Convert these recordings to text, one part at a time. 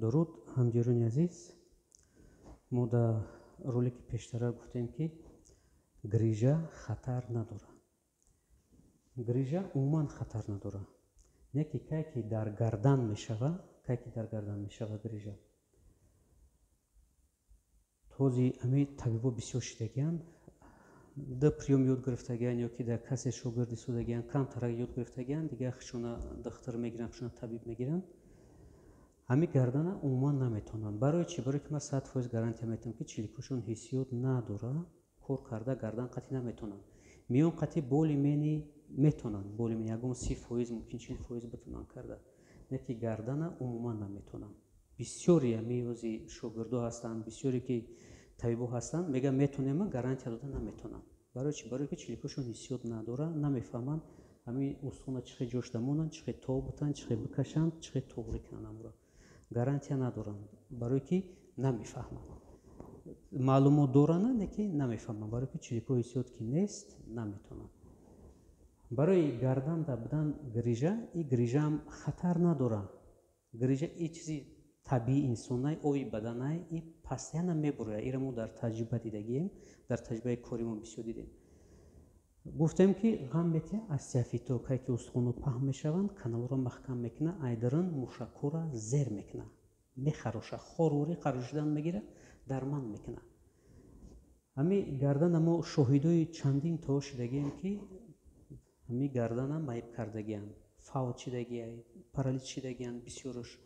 Дуруд, ҳамҷиёрони азиз, мо дар ролики пештара гуфтем ки грижа хатар надорад. Грижа умуман хатар надорад. Не ки кайки дар гардан мешавад, грижа. Този ами табибо бисёр шидагиянд, да приём ёд гирифтагиянд ё ки дар касе шогирди судагиянд, камтарак ёд гирифтагиянд, дигар хишона дохтар мегиранд, хишона табиб мегиранд. Ами гардана умуман наметонанд. Барои чӣ? Барои ки ман 100% гарантия метавам ки чиликҳошон ҳиссиёт надорад, кор карда гардан қатъи наметонанд. Миён қатъи боли мени метонанд, боли мени ягон 30% мумкин 40% битавонанд карда. Не ки гардана умуман наметонанд. Бисёри ами ози шогирдо ҳастанд, бисёре ки табибо ҳастанд, мегӯянд метонем, гарантия дода наметонанд. Барои чӣ? Барои ки чиликҳошон ҳиссиёт надорад, намефаҳманд ами устхуна чӣ хел ҷош дамонанд, чӣ хел тов бутанд, чӣ хел бикашанд, чӣ хел тоғри кунанд амро. Гарантия надоранд, барои ки намефаҳманд. Маълумот доранд, лекин намефаҳманд, барои ки чиликҳо ҳиссиёт ки нест, наметонанд. Барои гардан будан грижа, и грижаам хатар надорад. Грижа и чизи табии инсонай, ои баданай, и постоянно мебурад. Ира мо дар таҷриба дидагием, дар таҷрибаи кори мо бисёр дидем. Гуфтем ки ғам метия остеофитҳо, кай ки устхунҳо паҳн мешаванд, каналҳоро маҳкам мекуна, айдарин мушакҳоро зер мекуна, мехароша, хорвори харошидан мегира, дарман мекуна. Ами гардана мо шоҳидои чандин то шидагием ки ами гардана майб кардагиянд, фаут шидагиянд, паралич шидагиянд, бисёрош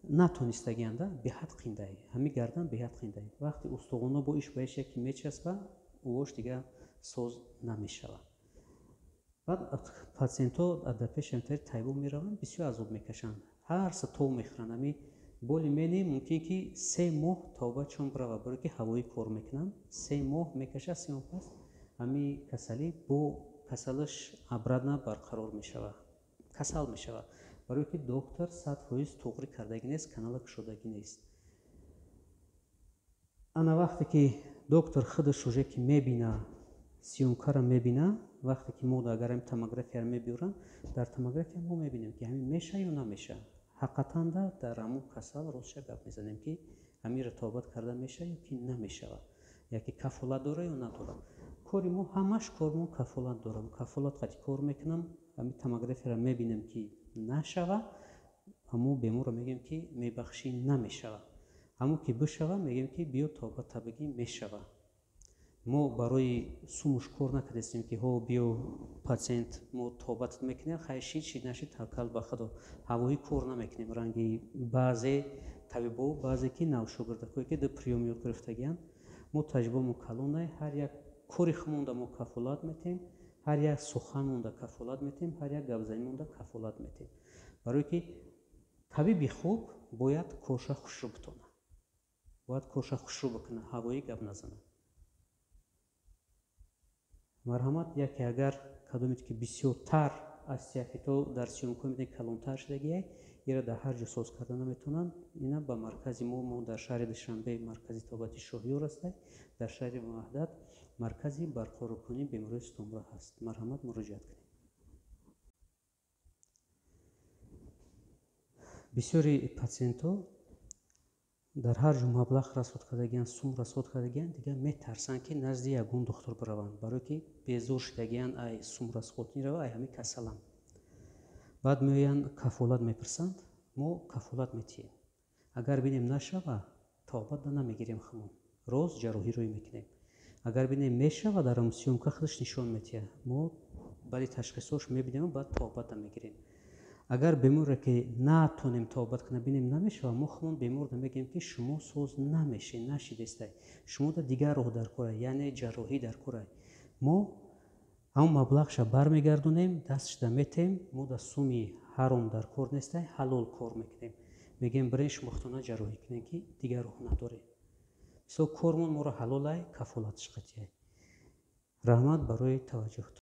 натонистагиянд, беҳад қиндай. Ами гардан беҳад қиндай. Вақти устухонҳо бо иш ба иш яки мечаспа, увош дигар соз намешавад. Баъд патсиентҳо дар пеши амтари табибо мераванд, бисёр азоб мекашанд, ҳар сатов мехӯранд. Ами боли мени мумкин ки 3 моҳ тавбачон биравад, барои ки ҳавоӣ кор мекунанд. 3 моҳ мекашад, 3 моҳ пас ами касалӣ бо касалаш абрадна барқарор мешавад, касал мешавад, барои ки доктор 100% тоғри кардагӣ нест, канала кушодагӣ нест. Ана вақте ки доктор худаш уже ки мебина, сиёмкара мебина, вақте ки мо агар ҳам томографияро мебиёрам, дар томография мо мебинем ки ҳамин меша ё намеша. Ҳақиқатан дар ҳамун касал ростша гап мезанем ки ҳамин ратоват карда меша ё ки намешавад, яки кафолат дора ё надора. Кори мо ҳамаш кори мо кафолат дора. Кафолат қатъи кор мекунам, ҳамин томографияро мебинем ки нашава, ҳамун беморро мегӯем ки мебахшӣ намешава. Ҳамун ки бишава, мегӯем ки биё то ба табигӣ мешава. Мо барои сумуш кор накардастем ки ҳо биё патсиент мо тобатат мекунем, хай шид нашид, таваккал ба худо. Ҳавоӣ кор намекунем. Ранги баъзе табибо, баъзе ки навшогирдакое ки дар приём ёд гирифтагиянд, мо таҷрибаамон калонай, ҳар як кори худмонда мо кафолат метем, ҳар як суханмонда кафолат метем, ҳар як гапзанимонда кафолат метем. Барои ки табиби хуб бояд корша хушрӯ битона, бояд корша хушрӯ бикуна, ҳавоӣ гап назана. Марҳамат, яке агар кадомит ки бисёртар остеофитҳо дар сиёмко мебинед калонтар шидагиай, ира дар ҳар ҷо соз карда наметавонанд. Ина ба маркази мо дар шаҳри Душанбе маркази табобати Шоҳиёр ҳастад, дар шаҳри Ваҳдат маркази барқароркунии бемории стомра ҳаст. Марҳамат, муроҷиат кунед. бисёри патсиентҳо дар ҳар ҷо маблағ расход кардагиянд, сум расход кардагиянд, дигар метарсанд ки назди ягон духтур бираванд, барои ки безор шидагиянд, ай сум расход меравад, ай ҳамин касалам. Баъд меоянд кафолат мепурсанд, мо кафолат метиҳем. Агар бинем нашава, тавбат да намегирем хумон, рост ҷарроҳиро мекунем. Агар бинем мешава, дар ҳамун сиёмка худаш нишон метиҳад, мо баъди ташхисош мебинем, баъд тавбат да мегирем. Агар беморе ки натонем тавбат кунем, бинем намешава, мо хумон бемор да мегӯем ки шумо соз намешед, нашидестай, шумо да дигар роҳ дар корай, яъне ҷарроҳӣ дар корай. Мо ҳамон маблағша бармегардонем, дастшда метем, мо да суми ҳаром дар кор нестай, ҳалол кор мекунем. Мегӯем бирем шумо худтона ҷарроҳӣ кунем ки дигар роҳ надорем. Мисол кормон моро ҳалолай, кафолатш қатъиай. Раҳмат барои таваҷҷӯҳтон.